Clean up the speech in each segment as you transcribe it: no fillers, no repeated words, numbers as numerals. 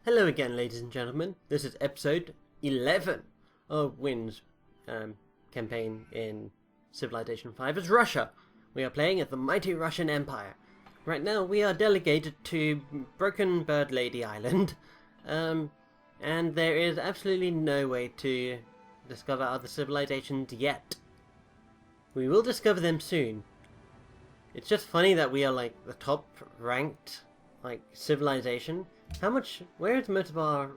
Hello again, ladies and gentlemen. This is episode 11 of Wynn's campaign in Civilization 5 as Russia. We are playing at the mighty Russian Empire. Right now we are delegated to Broken Bird Lady Island, and there is absolutely no way to discover other civilizations yet. We will discover them soon. It's just funny that we are like the top ranked civilization. Where is most of our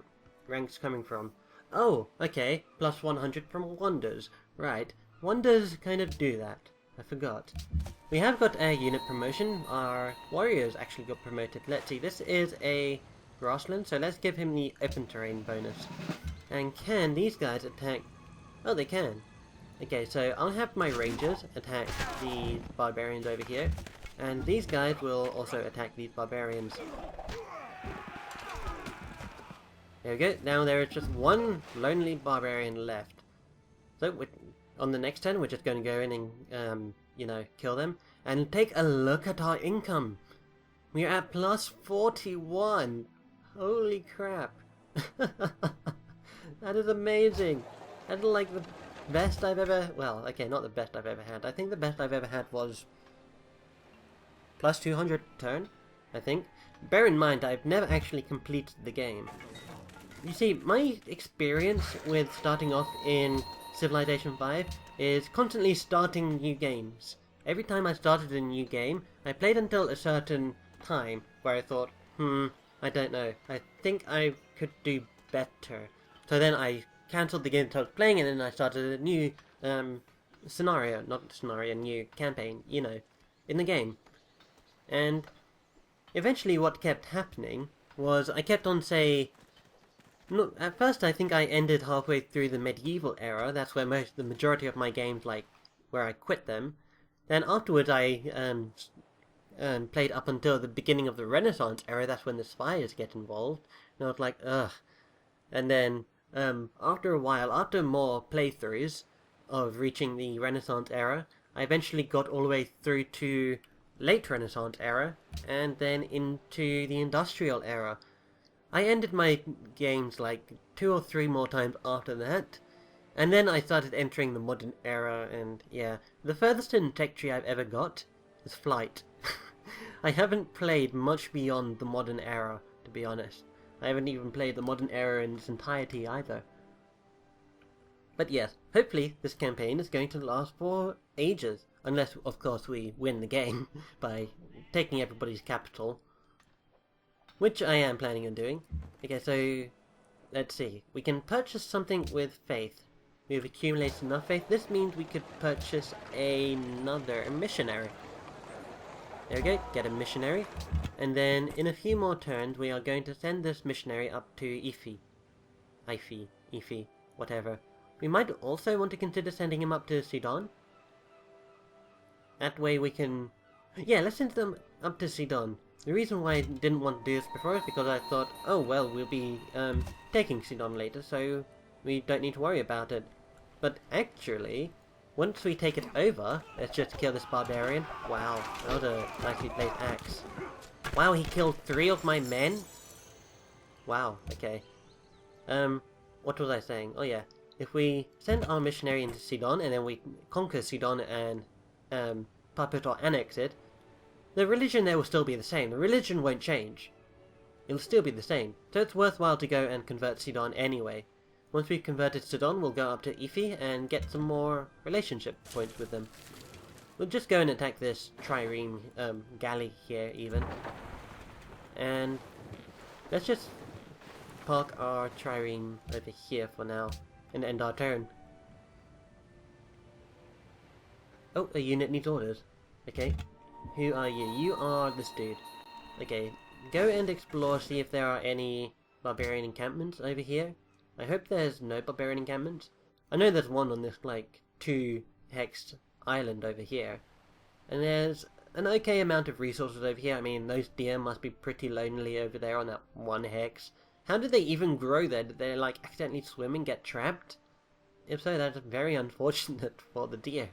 ranks coming from? Oh, okay, plus 100 from wonders. Right, wonders kind of do that. I forgot. We have got a unit promotion. Our warriors actually got promoted. Let's see, this is a grassland, so let's give him the open terrain bonus. And can these guys attack? Oh, they can. Okay, so I'll have my rangers attack the barbarians over here, and these guys will also attack these barbarians. There we go. Now there is just one lonely barbarian left. So on the next turn, we're just going to go in and kill them. And take a look at our income. We're at plus 41. Holy crap! That is amazing. That is like the best I've ever. Well, okay, not the best I've ever had. I think the best I've ever had was plus 200 turn. I think. Bear in mind, I've never actually completed the game. You see, my experience with starting off in Civilization 5 is constantly starting new games. Every time I started a new game, I played until a certain time where I thought, I don't know, I think I could do better. So then I cancelled the game that I was playing and then I started a new new campaign, in the game. And eventually what kept happening was I kept on no, at first I think I ended halfway through the medieval era. That's where the majority of my games, where I quit them. Then afterwards I played up until the beginning of the Renaissance era. That's when the spies get involved. And I was like, ugh. And then after a while, after more playthroughs of reaching the Renaissance era, I eventually got all the way through to late Renaissance era, and then into the Industrial era. I ended my games 2 or 3 more times after that, and then I started entering the modern era, and yeah, the furthest in tech tree I've ever got is flight. I haven't played much beyond the modern era, to be honest. I haven't even played the modern era in its entirety either. But yes, hopefully this campaign is going to last for ages, unless of course we win the game by taking everybody's capital. Which I am planning on doing. Okay, so let's see. We can purchase something with faith. We've accumulated enough faith. This means we could purchase a missionary. There we go, get a missionary. And then in a few more turns we are going to send this missionary up to Ifi, whatever. We might also want to consider sending him up to Sidon. That way we can... Yeah, let's send them up to Sidon. The reason why I didn't want to do this before is because I thought, oh well, we'll be taking Sidon later, so we don't need to worry about it. But actually, once we take it over, let's just kill this barbarian. Wow, that was a nicely played axe. Wow, he killed 3 of my men? Wow, okay. What was I saying? Oh yeah, if we send our missionary into Sidon, and then we conquer Sidon and puppet or annex it, the religion there will still be the same. The religion won't change. It'll still be the same. So it's worthwhile to go and convert Sidon anyway. Once we've converted Sidon, we'll go up to Ifi and get some more relationship points with them. We'll just go and attack this trireme galley here even. And let's just park our trireme over here for now and end our turn. Oh, a unit needs orders. Okay. Who are you? You are this dude. Okay, go and explore, see if there are any barbarian encampments over here. I hope there's no barbarian encampments. I know there's one on this, 2-hexed island over here. And there's an okay amount of resources over here. I mean, those deer must be pretty lonely over there on that 1 hex. How did they even grow there? Did they, accidentally swim and get trapped? If so, that's very unfortunate for the deer.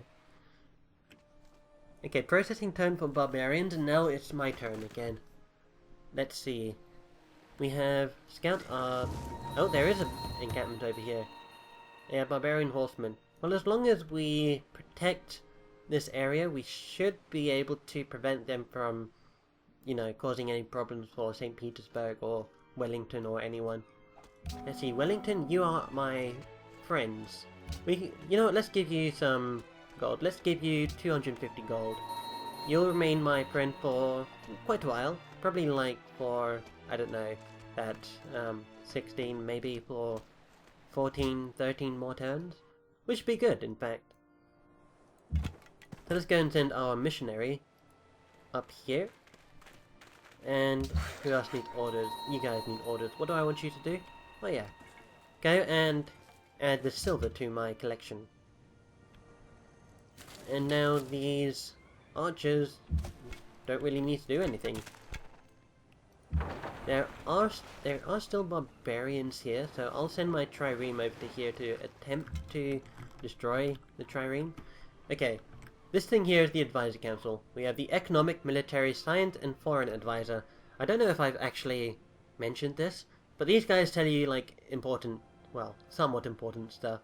Okay, processing turn for barbarians, and now it's my turn again. Let's see. We have scout. Oh, there is an encampment over here. Yeah, barbarian horsemen. Well, as long as we protect this area, we should be able to prevent them from, you know, causing any problems for St. Petersburg or Wellington or anyone. Let's see, Wellington, you are my friends. You know what, let's give you some gold. Let's give you 250 gold. You'll remain my friend for quite a while. Probably like for, I don't know, that 16, maybe for 14, 13 more turns. Which would be good, in fact. So let's go and send our missionary up here. And who else needs orders? You guys need orders. What do I want you to do? Oh yeah. Go and add the silver to my collection. And now these archers don't really need to do anything. There are still barbarians here, so I'll send my trireme over to here to attempt to destroy the trireme. Okay, this thing here is the advisor council. We have the economic, military, science, and foreign advisor. I don't know if I've actually mentioned this, but these guys tell you like important, well, somewhat important stuff.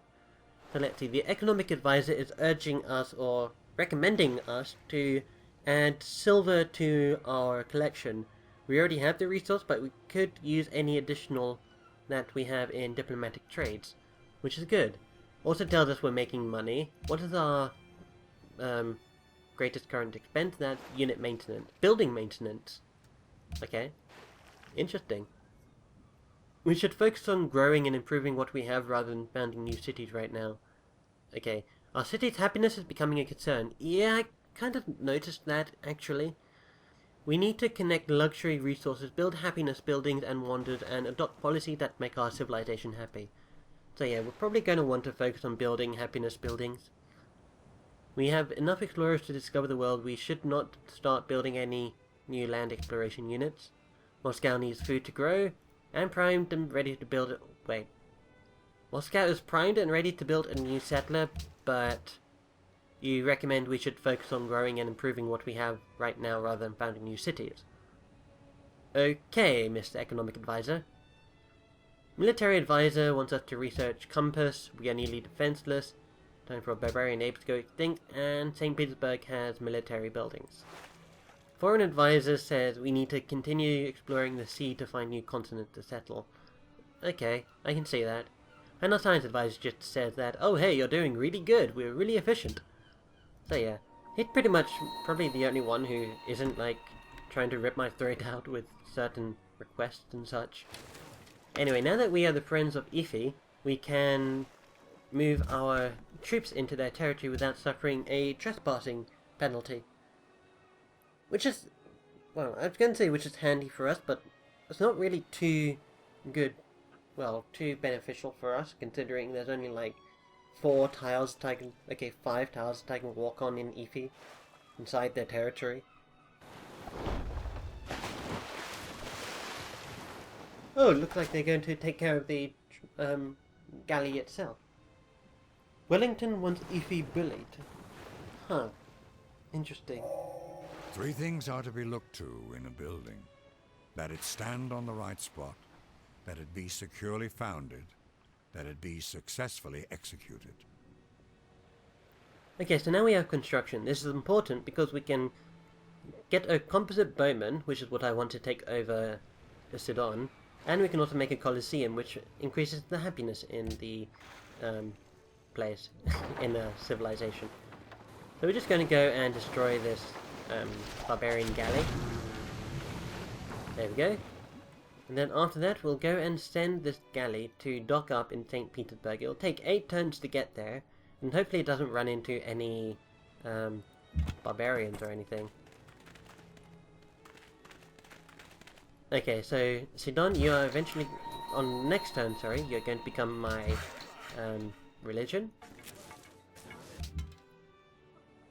So let's see, the economic advisor is urging us or recommending us to add silver to our collection. We already have the resource, but we could use any additional that we have in diplomatic trades, which is good. Also tells us we're making money. What is our greatest current expense? That's unit maintenance. Building maintenance. Okay. Interesting. We should focus on growing and improving what we have rather than founding new cities right now. Okay. Our city's happiness is becoming a concern. Yeah, I kind of noticed that, actually. We need to connect luxury resources, build happiness buildings and wonders, and adopt policies that make our civilization happy. So yeah, we're probably going to want to focus on building happiness buildings. We have enough explorers to discover the world. We should not start building any new land exploration units. Moscow needs food to grow, and primed and ready to build it. Wait. Moscow is primed and ready to build a new settler, but you recommend we should focus on growing and improving what we have right now rather than founding new cities. Okay, Mr. Economic Advisor. Military Advisor wants us to research compass. We are nearly defenseless. Time for a barbarian apes to go extinct, and St. Petersburg has military buildings. Foreign Advisor says we need to continue exploring the sea to find new continents to settle. Okay, I can see that. And our Science Advisor just says that, oh hey, you're doing really good, we're really efficient. So yeah, he's pretty much probably the only one who isn't like trying to rip my throat out with certain requests and such. Anyway, now that we are the friends of Ifi, we can move our troops into their territory without suffering a trespassing penalty. Which is, well, I was going to say which is handy for us, but it's not really too good, well, too beneficial for us, considering there's only like 5 tiles that I can walk on in Ifi, inside their territory. Oh, it looks like they're going to take care of the galley itself. Wellington wants Ifi bullied. Huh. Interesting. 3 things are to be looked to in a building. That it stand on the right spot, that it be securely founded, that it be successfully executed. Okay, so now we have construction. This is important because we can get a composite bowman, which is what I want to take over the Sidon, and we can also make a Colosseum, which increases the happiness in the place, in the civilization. So we're just going to go and destroy this barbarian galley. There we go. And then after that, we'll go and send this galley to dock up in St. Petersburg. It'll take 8 turns to get there, and hopefully it doesn't run into any barbarians or anything. Okay, so Sidon, you are eventually, on next turn, sorry, you're going to become my religion.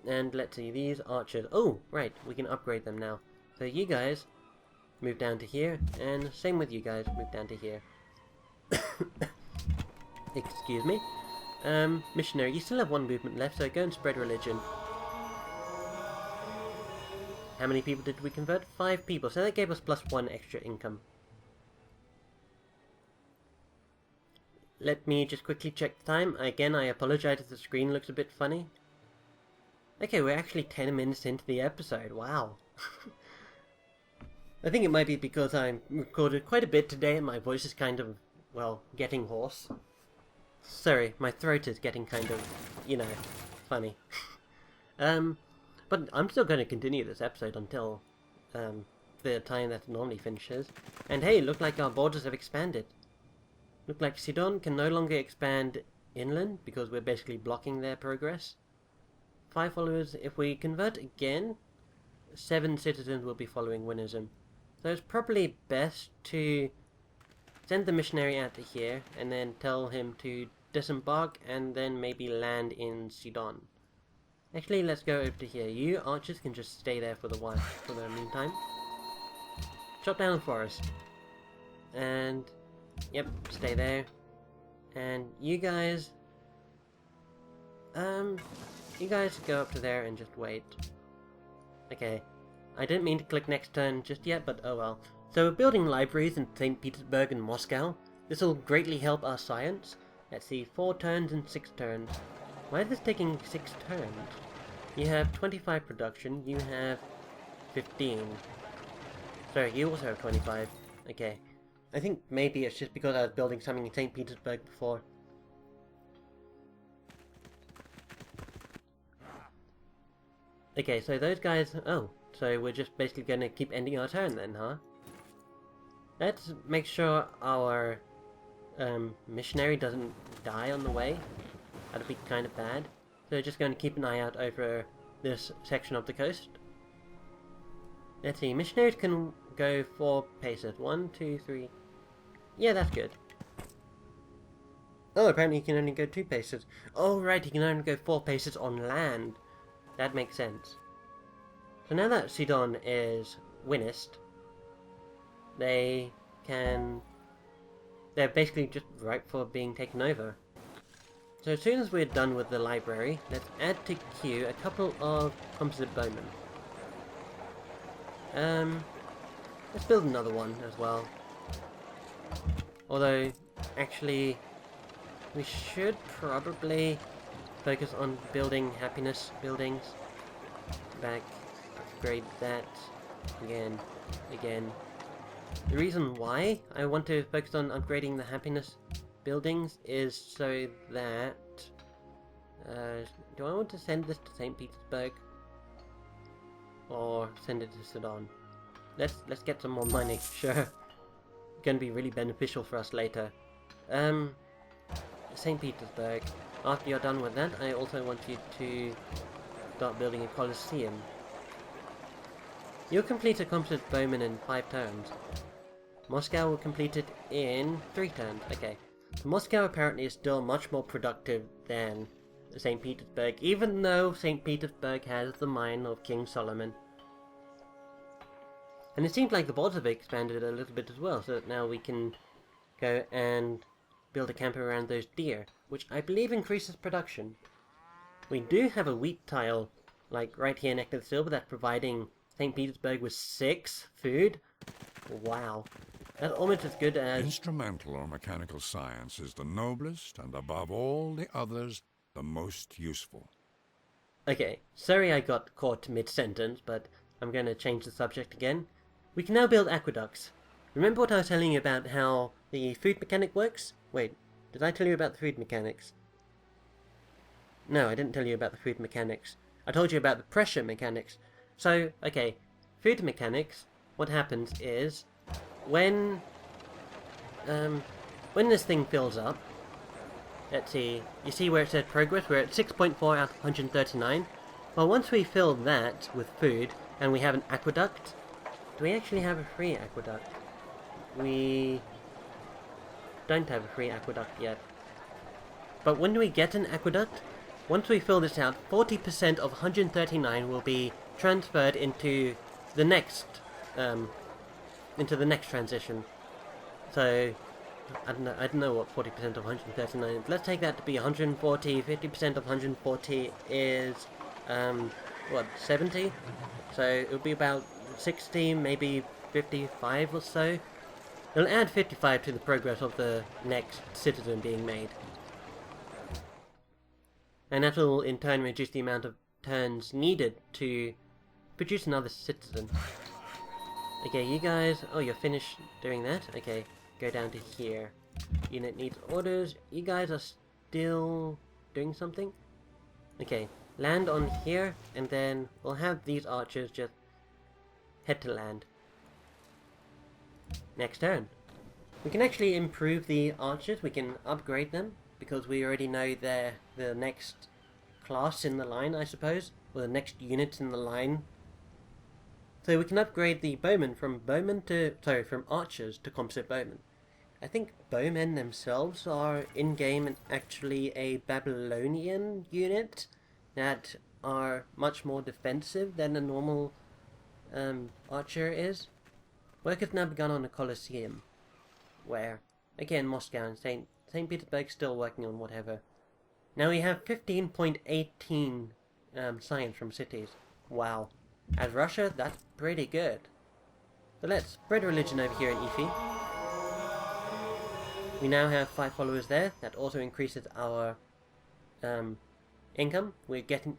And let's see, these archers, oh, right, we can upgrade them now. So you guys move down to here, and same with you guys, move down to here. Excuse me. Missionary, you still have 1 movement left, so go and spread religion. How many people did we convert? 5 people, so that gave us +1 extra income. let me just quickly check the time. Again, I apologize if the screen looks a bit funny. Okay, we're actually 10 minutes into the episode. Wow. I think it might be because I recorded quite a bit today and my voice is kind of, well, getting hoarse. Sorry, my throat is getting kind of, you know, funny. But I'm still going to continue this episode until the time that it normally finishes. And hey, look like our borders have expanded. Look like Sidon can no longer expand inland because we're basically blocking their progress. 5 followers. If we convert again, 7 citizens will be following Winnism. So it's probably best to send the missionary out to here and then tell him to disembark and then maybe land in Sidon. Actually, let's go over to here. You archers can just stay there for the meantime. Chop down the forest. And yep, stay there. And you guys go up to there and just wait. Okay. I didn't mean to click next turn just yet, but oh well. So we're building libraries in St. Petersburg and Moscow. This will greatly help our science. Let's see, 4 turns and 6 turns. Why is this taking 6 turns? You have 25 production, you have 15. Sorry, you also have 25. Okay. I think maybe it's just because I was building something in St. Petersburg before. Okay, so those guys... Oh, so we're just basically going to keep ending our turn then, huh? Let's make sure our missionary doesn't die on the way. That'd be kind of bad. So just going to keep an eye out over this section of the coast. Let's see, missionaries can go 4 paces. 1, 2, 3... Yeah, that's good. Oh, apparently he can only go 2 paces. Oh, right, he can only go 4 paces on land. That makes sense. So now that Sidon is Winnist, they're basically just ripe for being taken over. So as soon as we're done with the library, let's add to queue a couple of composite bowmen. Let's build another one as well. Although, actually, we should probably focus on building happiness buildings. Back, upgrade that, again. The reason why I want to focus on upgrading the happiness buildings is so that... do I want to send this to St. Petersburg? Or send it to Sudan? Let's get some more money, sure. Gonna be really beneficial for us later. St. Petersburg. After you're done with that, I also want you to start building a Colosseum. You'll complete a composite bowman in 5 turns. Moscow will complete it in 3 turns. Okay. Moscow apparently is still much more productive than St. Petersburg, even though St. Petersburg has the mine of King Solomon. And it seems like the borders have expanded a little bit as well, so that now we can go and build a camp around those deer, which I believe increases production. We do have a wheat tile, like right here next to the silver, that's providing St. Petersburg with 6 food. Wow. That's almost as good as... Instrumental or mechanical science is the noblest, and above all the others, the most useful. Okay, sorry I got caught mid-sentence, but I'm going to change the subject again. We can now build aqueducts. Remember what I was telling you about how the food mechanic works? Wait, did I tell you about the food mechanics? No, I didn't tell you about the food mechanics. I told you about the pressure mechanics. So, okay, food mechanics, what happens is, when this thing fills up, let's see, you see where it said progress? We're at 6.4 out of 139. Well, once we fill that with food, and we have an aqueduct, do we actually have a free aqueduct? We don't have a free aqueduct yet. But when we get an aqueduct, once we fill this out, 40% of 139 will be transferred into the next transition. So I don't know what 40% of 139 is. Let's take that to be 140. 50% of 140 is what, 70? So it would be about 60, maybe 55 or so. It'll add 55 to the progress of the next citizen being made. And that will in turn reduce the amount of turns needed to produce another citizen. Okay, you guys... Oh, you're finished doing that? Okay, go down to here. Unit needs orders. You guys are still doing something? Okay, land on here, and then we'll have these archers just head to land. Next turn. We can actually improve the archers, we can upgrade them, because we already know they're the next class in the line, I suppose, or the next unit in the line. So we can upgrade the bowmen from archers to composite bowmen. I think bowmen themselves are in-game actually a Babylonian unit that are much more defensive than a normal archer is. Work has now begun on the Colosseum, where, again, Moscow and St. Petersburg still working on whatever. Now we have 15.18 science from cities. Wow. As Russia, that's pretty good. So let's spread religion over here in Ifi. We now have 5 followers there. That also increases our income. We're getting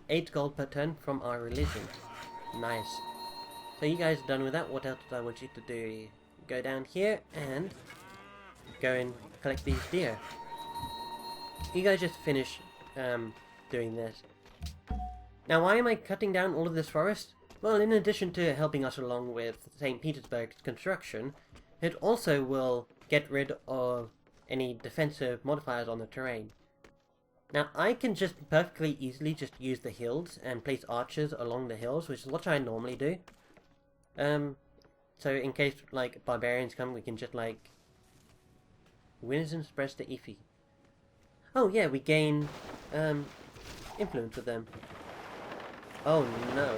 8 gold per turn from our religion. Nice. So you guys are done with that. What else do I want you to do? Go down here and go and collect these deer. You guys just finish doing this. Now, why am I cutting down all of this forest? Well, in addition to helping us along with St. Petersburg's construction, it also will get rid of any defensive modifiers on the terrain. Now, I can just perfectly easily just use the hills and place archers along the hills, which is what I normally do. So in case, like, barbarians come, we can just, like... Wynn spreads to Ifi. Oh, yeah, we gain, influence with them. Oh, no.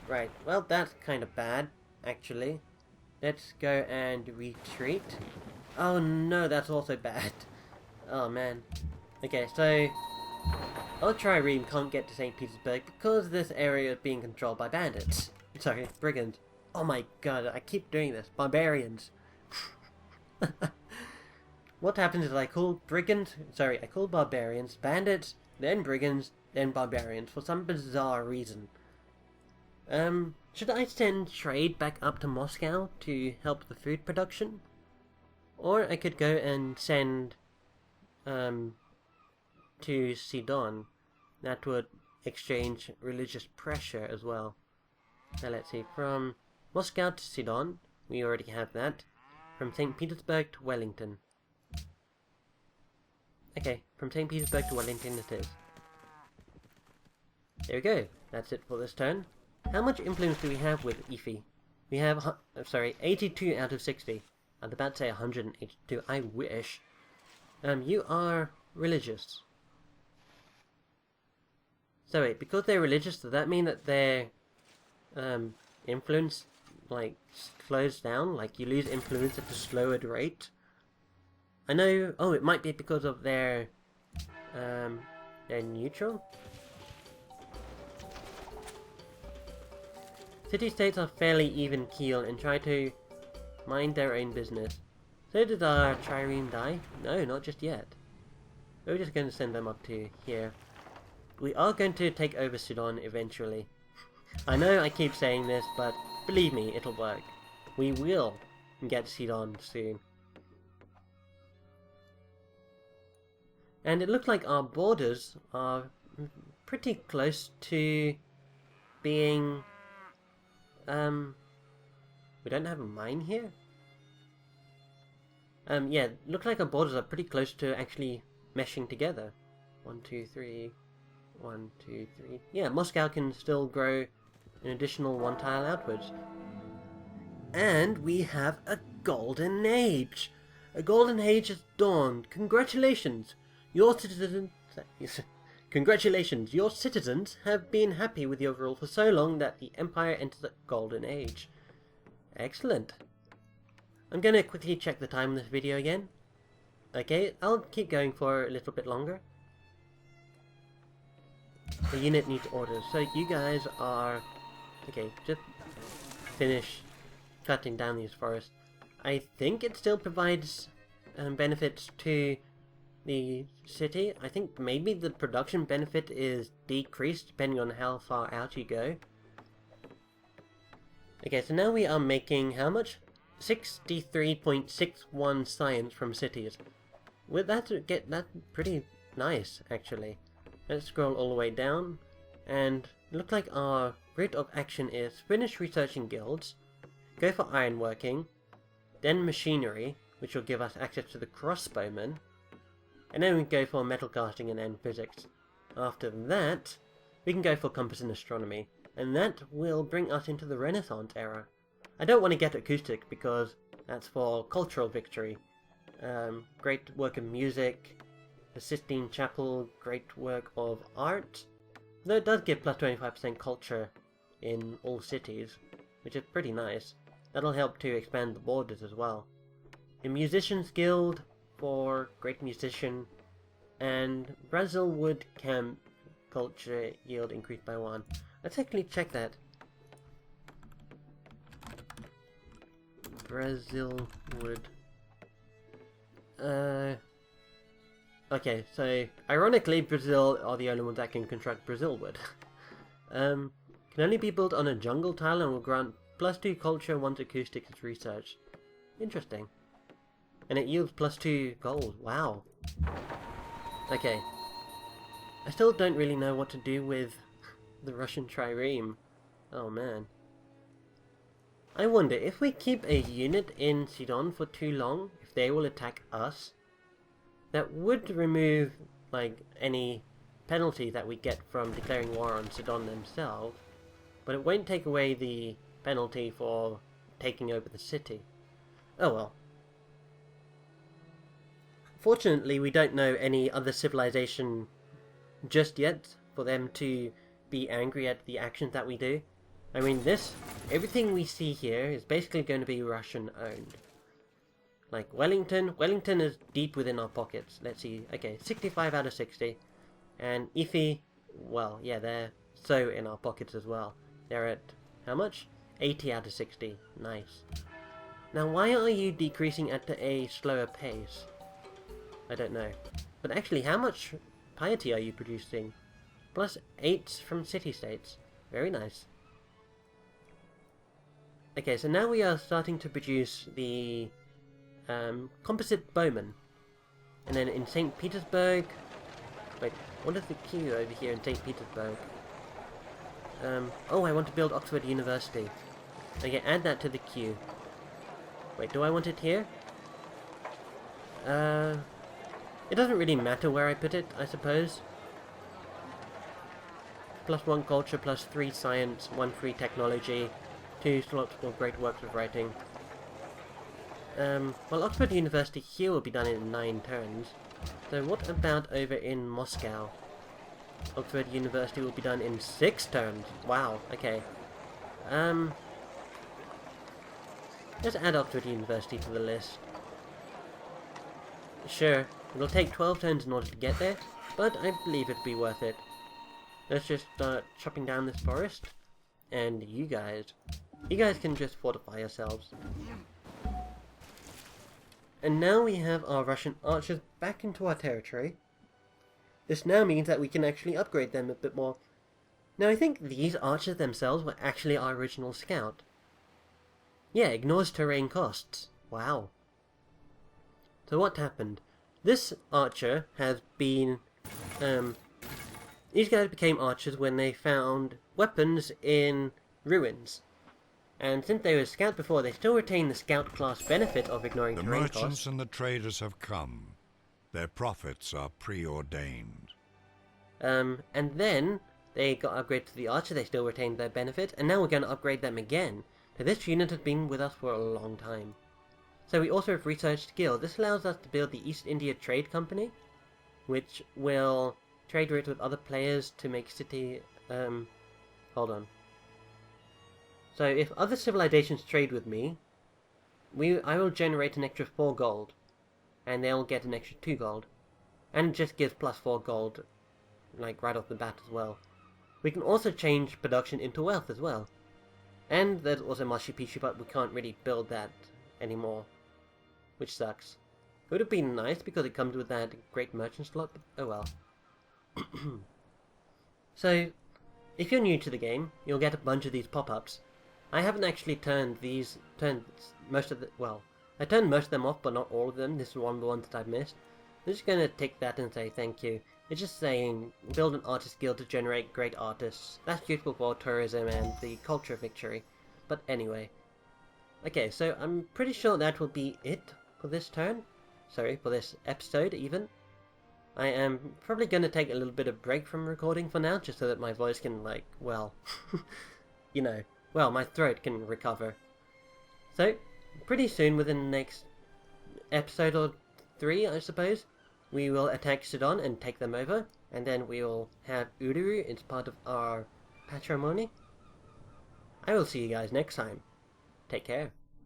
Right. Well, that's kind of bad, actually. Let's go and retreat. Oh, no, that's also bad. Oh, man. Okay, so... Ultrireme can't get to St. Petersburg because this area is being controlled by bandits. Sorry, brigands. Oh my god, I keep doing this. Barbarians. What happens is I call barbarians bandits, then brigands, then barbarians for some bizarre reason. Should I send trade back up to Moscow to help the food production? Or I could go and send, to Sidon. That would exchange religious pressure as well. Now let's see, from Moscow to Sidon, we already have that. From St. Petersburg to Wellington. Okay, from St. Petersburg to Wellington it is. There we go, that's it for this turn. How much influence do we have with Ifi? We have, 82 out of 60. I was about to say 182, I wish. You are religious. So wait, because they're religious, does that mean that their influence, like, slows down? Like, you lose influence at a slower rate? I know... Oh, it might be because of their they're neutral? City-states are fairly even keel and try to mind their own business. So did our trireme die? No, not just yet. We're just going to send them up to here. We are going to take over Sudan eventually. I know I keep saying this, but believe me, it'll work. We will get Sudan soon. And it looks like our borders are pretty close to being... we don't have a mine here? Yeah, looks like our borders are pretty close to actually meshing together. 1, 2, 3... 1, 2, 3... Yeah, Moscow can still grow an additional 1 tile outwards. And we have a golden age! A golden age has dawned! Congratulations! Your citizens... Congratulations! Your citizens have been happy with your rule for so long that the Empire enters a golden age. Excellent. I'm gonna quickly check the time in this video again. Okay, I'll keep going for a little bit longer. The unit needs orders, so you guys are... Okay, just finish cutting down these forests. I think it still provides benefits to the city. I think maybe the production benefit is decreased depending on how far out you go. Okay, so now we are making how much? 63.61 science from cities. With that, that's pretty nice, actually. Let's scroll all the way down, and it looks like our route of action is finish researching guilds, go for ironworking, then machinery, which will give us access to the crossbowmen, and then we go for metal casting and then physics. After that, we can go for compass and astronomy, and that will bring us into the Renaissance era. I don't want to get acoustic because that's for cultural victory. Great work of music, the Sistine Chapel, great work of art, though it does give plus 25% culture in all cities, which is pretty nice. That'll help to expand the borders as well. The Musicians Guild for great musician, and Brazil Wood Camp culture yield increased by 1. Let's actually check that. Brazil Wood. Okay, so ironically Brazil are the only ones that can construct Brazil wood. Can only be built on a jungle tile and will grant plus 2 culture once acoustic is researched. Interesting. And it yields plus 2 gold. Wow. Okay. I still don't really know what to do with the Russian trireme. Oh man. I wonder if we keep a unit in Sidon for too long, if they will attack us. That would remove, like, any penalty that we get from declaring war on Sidon themselves, but it won't take away the penalty for taking over the city. Oh well. Fortunately, we don't know any other civilization just yet for them to be angry at the actions that we do. I mean, everything we see here is basically going to be Russian owned. Like Wellington is deep within our pockets. Let's see, okay, 65 out of 60. And Ife, well, yeah, they're so in our pockets as well. They're at, how much? 80 out of 60, nice. Now why are you decreasing at a slower pace? I don't know. But actually, how much piety are you producing? Plus 8 from city-states. Very nice. Okay, so now we are starting to produce the composite bowman. And then in St. Petersburg... Wait, what is the queue over here in St. Petersburg? Oh, I want to build Oxford University. Okay, add that to the queue. Wait, do I want it here? It doesn't really matter where I put it, I suppose. Plus 1 culture, plus 3 science, 1 free technology, 2 slots for great works of writing. Well, Oxford University here will be done in 9 turns. So what about over in Moscow? Oxford University will be done in 6 turns. Wow, okay. Let's add Oxford University to the list. Sure, it'll take 12 turns in order to get there, but I believe it'd be worth it. Let's just start chopping down this forest, and you guys can just fortify yourselves. And now we have our Russian archers back into our territory. This now means that we can actually upgrade them a bit more. Now I think these archers themselves were actually our original scout. Yeah, ignores terrain costs. Wow. So what happened? This archer has been... these guys became archers when they found weapons in ruins. And since they were scout before, they still retain the scout class benefit of ignoring terrain costs. The merchants and the traders have come. Their profits are preordained. And then they got upgraded to the archer, they still retained their benefit, and now we're going to upgrade them again. So this unit has been with us for a long time. So we also have researched skill. This allows us to build the East India Trade Company, which will trade routes with other players to make city... hold on. So if other civilizations trade with me, I will generate an extra 4 gold, and they'll get an extra 2 gold. And it just gives plus 4 gold, like right off the bat as well. We can also change production into wealth as well. And there's also Machu Picchu, but we can't really build that anymore, which sucks. It would have been nice because it comes with that great merchant slot, but oh well. So, if you're new to the game, you'll get a bunch of these pop-ups. I haven't actually turned most of them off, but not all of them. This is one of the ones that I've missed. I'm just gonna tick that and say thank you. It's just saying, build an artist guild to generate great artists. That's useful for tourism and the culture victory. But anyway. Okay, so I'm pretty sure that will be it for this turn. Sorry, for this episode even. I am probably going to take a little bit of break from recording for now, just so that my voice can, like, well, you know, well, my throat can recover. So, pretty soon, within the next episode or 3, I suppose, we will attack Sudan and take them over, and then we will have Uluru as part of our patrimony. I will see you guys next time. Take care.